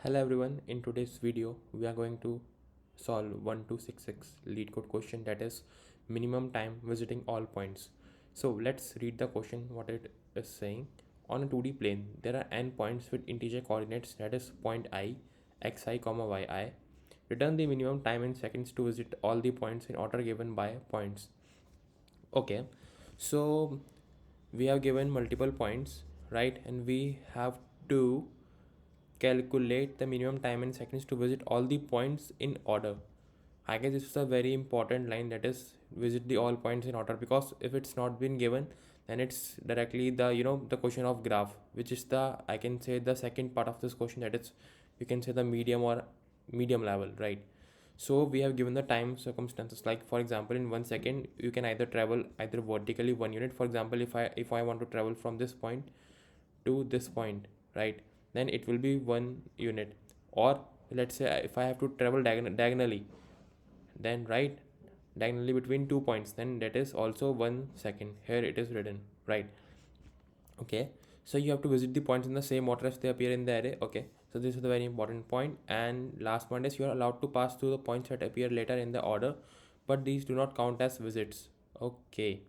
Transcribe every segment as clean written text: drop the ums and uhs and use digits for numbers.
Hello everyone, in today's video we are going to solve 1266 LeetCode question, that is minimum time visiting all points. So let's read the question. What it is saying: on a 2D plane there are n points with integer coordinates, that is point I, xi, yi. Return the minimum time in seconds to visit all the points in order given by points. Okay, so we have given multiple points, right, and we have to calculate the minimum time in seconds to visit all the points in order. I guess this is a very important line, that is visit the all points in order, because if it's not been given, then it's directly the question of graph, which is the, I can say, the second part of this question, that is, you can say, the medium or medium level, right? So we have given the time circumstances, like for example in 1 second you can either travel either vertically 1 unit. For example, if I want to travel from this point to this point, right, then it will be 1 unit. Or let's say if I have to travel diagonally, then right, diagonally between 2 points, then that is also 1 second. Here it is written, right? Okay, so you have to visit the points in the same order as they appear in the array. Okay, so this is the very important point. And last point is, you are allowed to pass through the points that appear later in the order, but these do not count as visits. Okay,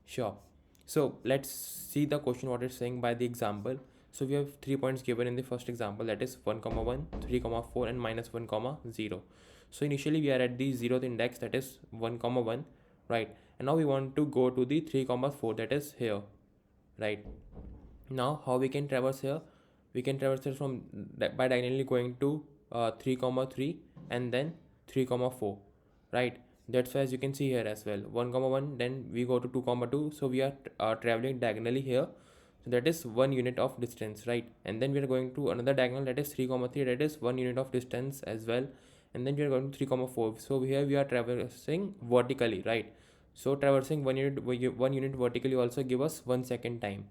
sure. So let's see the question, what it's saying by the example. So we have 3 points given in the first example, that is 1 comma 1, 3 comma 4, and minus 1 comma 0. So initially we are at the 0th index, that is 1 comma 1, right? And now we want to go to the 3 comma 4, that is here, right? Now how we can traverse here? We can traverse it from by diagonally going to 3 comma 3 and then 3 comma 4, right? That's why, as you can see here as well, 1 comma 1, then we go to 2 comma 2. So we are traveling diagonally here, so that is 1 unit of distance, right? And then we are going to another diagonal, that is 3 comma 3, that is 1 unit of distance as well. And then we are going to 3 comma 4. So here we are traversing vertically, right? So traversing 1 unit vertically also give us 1 second time.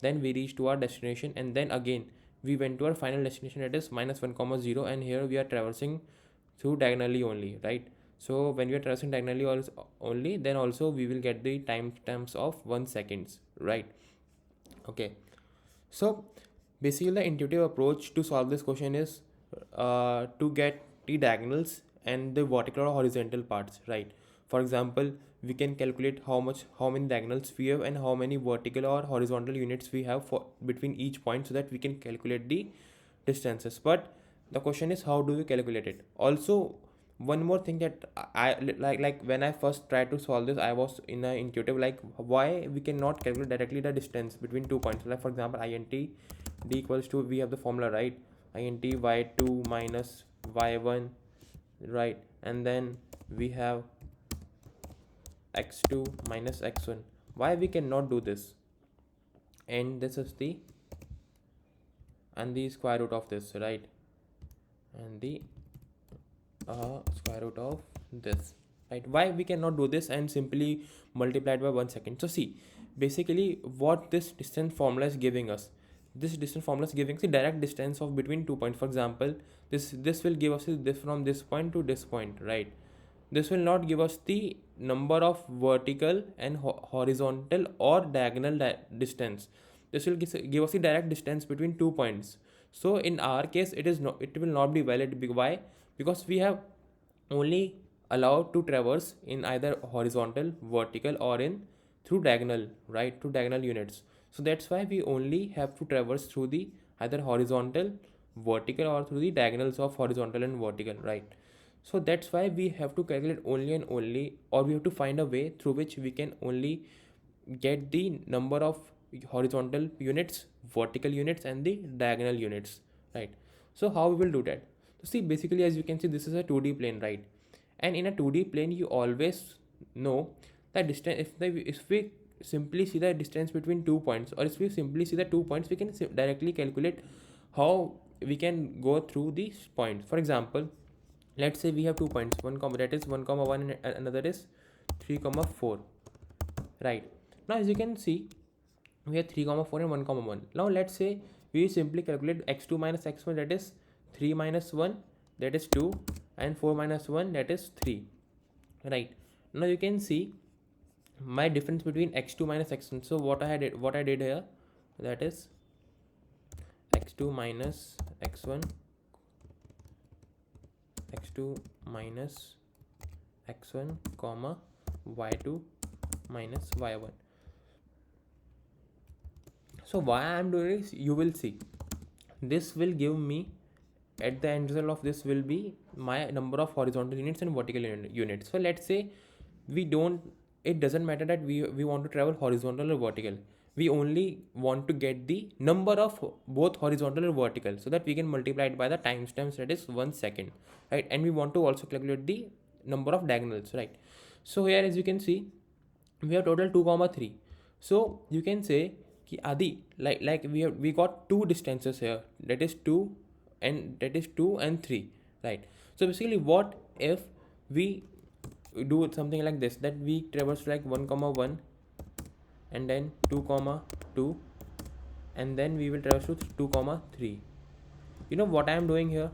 Then we reach to our destination, and then again we went to our final destination, that is minus 1 comma 0. And here we are traversing through diagonally only, right? So when we are traversing diagonally only, then also we will get the timestamps of 1 seconds, right? Okay, so basically the intuitive approach to solve this question is to get the diagonals and the vertical or horizontal parts, right? For example, we can calculate how many diagonals we have and how many vertical or horizontal units we have for between each point, so that we can calculate the distances. But the question is, how do we calculate it? Also, one more thing that I like when I first tried to solve this, I was in a intuitive, like, why we cannot calculate directly the distance between 2 points. Like for example, int d equals to, we have the formula, right? Int y2 minus y1, right? And then we have x2 minus x1. Why we cannot do this? And this is the square root of this, right? And the square root of this, right? Why we cannot do this and simply multiply it by 1 second? So see, basically what this distance formula is giving us, this distance formula is giving us the direct distance of between 2 points. For example, this will give us this from this point to this point, right? This will not give us the number of vertical and horizontal or diagonal distance. This will give us the direct distance between 2 points. So in our case, it will not be valid. Why? Because we have only allowed to traverse in either horizontal, vertical, or in through diagonal, right? Through diagonal units. So that's why we only have to traverse through the either horizontal, vertical, or through the diagonals of horizontal and vertical, right? So that's why we have to calculate only and only, or we have to find a way through which we can only get the number of horizontal units, vertical units, and the diagonal units, right? So how we will do that? So see, basically, as you can see, this is a 2D plane, right? And in a 2D plane, you always know the distance. If we simply see the distance between 2 points, or if we simply see the 2 points, we can directly calculate how we can go through these points. For example, let's say we have 2 points, one comma, that is 1 comma 1, and another is 3 comma 4, right? Now as you can see, we have 3 comma 4 and 1 comma 1. Now let's say we simply calculate x2 minus x1, that is 3 minus 1, that is 2, and 4 minus 1, that is 3, right? Now you can see my difference between x2 minus x1. So what I did here, that is x2 minus x1 x2 minus x1 comma y2 minus y1. So why I am doing this, you will see. This will give me, at the end result of this will be my number of horizontal units and vertical units. So let's say it doesn't matter that we want to travel horizontal or vertical. We only want to get the number of both horizontal and vertical, so that we can multiply it by the timestamps, that is 1 second, right? And we want to also calculate the number of diagonals, right? So here, as you can see, we have total 2 comma 3. So you can say ki Adi, like we got two distances here, that is 2 and 3, right? So basically, what if we do something like this, that we traverse like 1 comma 1 and then 2 comma 2, and then we will traverse to 2 comma 3. You know what I am doing here?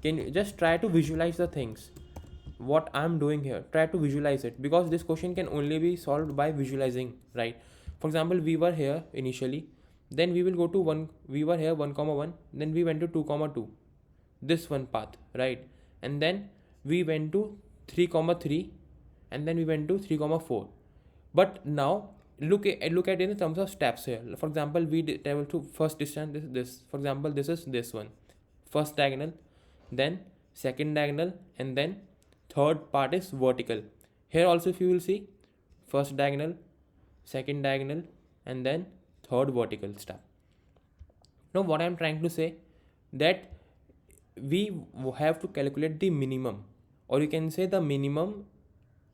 Can you just try to visualize the things what I'm doing here? Try to visualize it, because this question can only be solved by visualizing, right? For example, we were here initially, then we will go to 1, we were here 1 comma 1, then we went to 2 comma 2, this one path, right? And then we went to 3 comma 3, and then we went to 3 comma 4. But now look at it in terms of steps here. For example, we travel to first distance, this for example, this is this one, first diagonal, then second diagonal, and then third part is vertical. Here also, if you will see, first diagonal, second diagonal, and then third vertical step. Now what I am trying to say, that we have to calculate the minimum, or you can say the minimum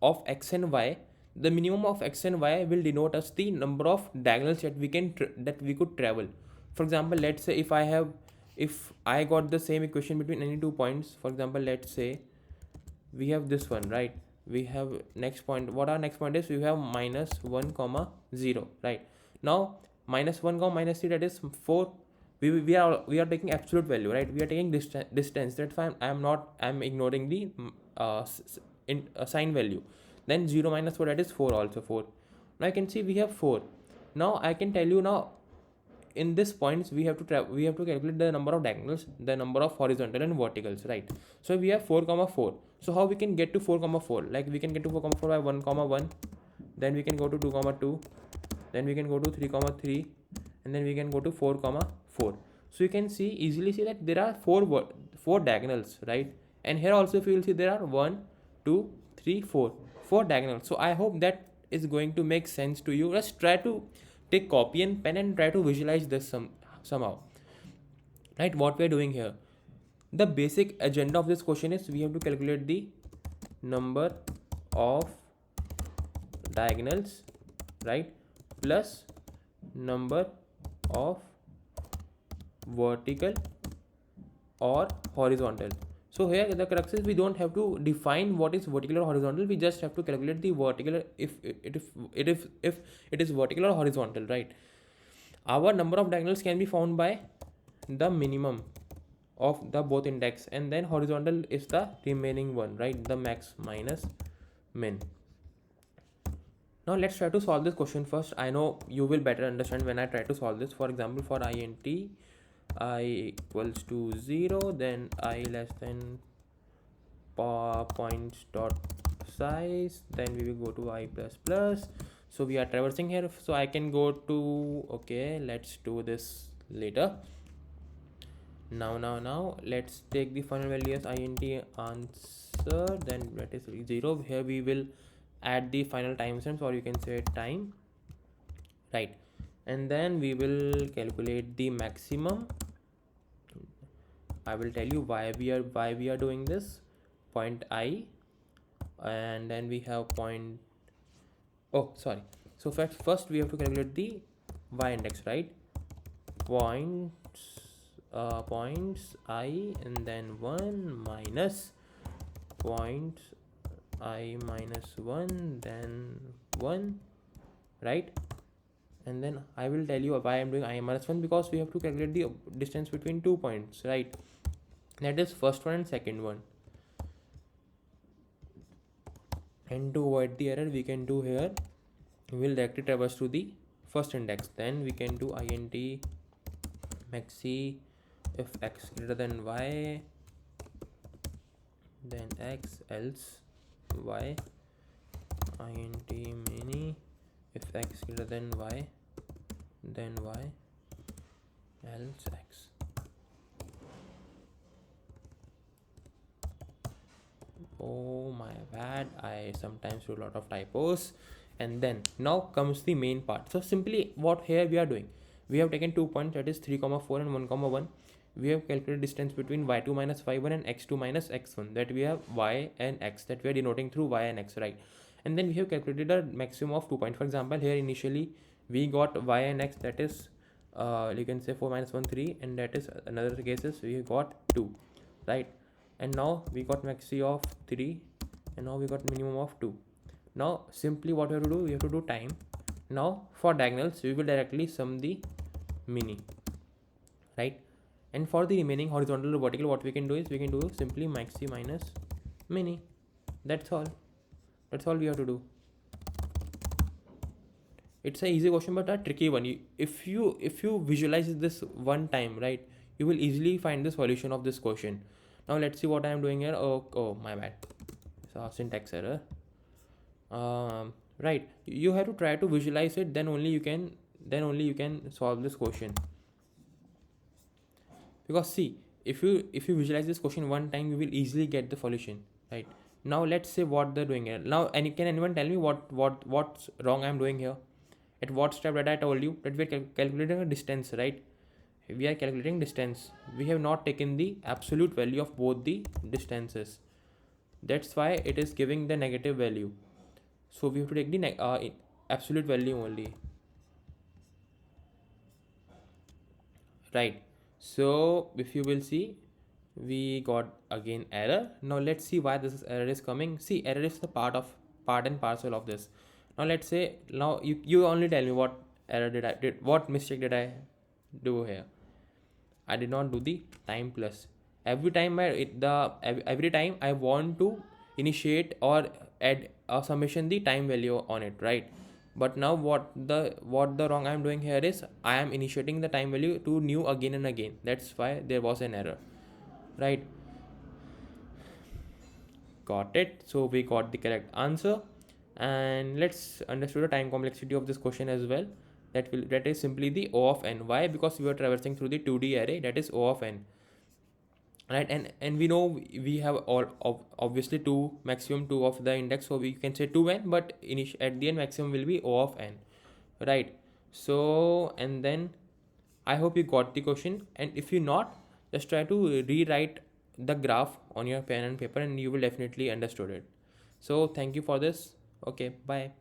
of x and y. The minimum of x and y will denote us the number of diagonals that we could travel. For example, let's say if I got the same equation between any 2 points. For example, let's say we have this one, right? We have next point. What our next point is, we have minus 1 comma 0, right? Now minus 1 comma minus 3, that is 4. We are taking absolute value, right? We are taking distance. That's why I'm ignoring the sign value. Then 0 minus 4, that is 4, also 4. Now I can see we have 4. Now I can tell you, now in this points we have to calculate the number of diagonals, the number of horizontal and verticals, right? So we have 4 comma 4. So how we can get to 4 comma 4? Like we can get to 4 comma 4 by 1 comma 1, then we can go to 2 comma 2, then we can go to 3 comma 3, and then we can go to 4 comma 4. So you can easily see that there are four diagonals, right? And here also, if you will see, there are 1 2 3 4 diagonals. So I hope that is going to make sense to you. Let's try to take copy and pen and try to visualize this somehow, right? What we're doing here, the basic agenda of this question is, we have to calculate the number of diagonals, right, plus number of vertical or horizontal. So here the crux is, we don't have to define what is vertical or horizontal. We just have to calculate the vertical, if it is vertical or horizontal, right? Our number of diagonals can be found by the minimum of the both index, and then horizontal is the remaining one, right? The max minus min. Now let's try to solve this question first. I know you will better understand when I try to solve this. For example, for int I equals to 0, then I less than points dot size, then we will go to I plus plus. So we are traversing here, so I can go to, okay, let's do this later. Now let's take the final value as int answer, then that is 0. Here we will add the final timestamps, or you can say time, right? And then we will calculate the maximum. I will tell you why we are doing this. Point I, and then we have point, oh sorry, so first we have to calculate the y index, right? Points I, and then 1 minus points I minus 1, then 1, right? And then I will tell you why I'm doing I minus 1, because we have to calculate the distance between 2 points, right? That is first one and second one. And to avoid the error, we can do here, we will directly traverse to the first index. Then we can do int maxi if x greater than y, then x, else y, int many. If x greater than y, then y, else x. Oh my bad, I sometimes do a lot of typos. And then now comes the main part. So simply what here we are doing, we have taken 2 points, that is 3 comma 4 and 1 comma 1. We have calculated distance between y2 minus y1 and x2 minus x1, that we have y and x, that we are denoting through y and x, right? And then we have calculated a maximum of 2 points. For example, here initially we got y and x, that is you can say 4 minus 1 3, and that is another cases we got 2, right? And now we got maxi of 3, and now we got minimum of 2. Now simply what we have to do, we have to do time. Now for diagonals we will directly sum the mini, right? And for the remaining horizontal or vertical, what we can do is we can do simply maxi minus mini. That's all we have to do. It's a easy question but a tricky one. If you visualize this one time, right, you will easily find the solution of this question. Now let's see what I am doing here. Oh my bad, so syntax error. Right, you have to try to visualize it, then only you can solve this question. Because see, if you visualize this question one time, you will easily get the solution, right? Now let's say what they're doing here. Now, and can anyone tell me what's wrong I'm doing here? At what step that I told you that we're calculating a distance, right? We are calculating distance. We have not taken the absolute value of both the distances. That's why it is giving the negative value. So we have to take the absolute value only, right? So if you will see, we got again error. Now let's see why this error is coming. See, error is the part and parcel of this. Now let's say, now you only tell me what error what mistake did I do here. I did not do the time plus. Every time every time I want to initiate or add a summation the time value on it, right? But now what the wrong I'm doing here is I am initiating the time value to new again and again. That's why there was an error, right? Got it. So we got the correct answer, and let's understand the time complexity of this question as well. That is simply the O of n. Why? Because we are traversing through the 2D array, that is O of n, right? And we know we have obviously maximum 2 of the index, so we can say 2n, but at the end maximum will be O of n, right? So, and then I hope you got the question, and if you not, just try to rewrite the graph on your pen and paper and you will definitely understood it. So thank you for this. Okay, bye.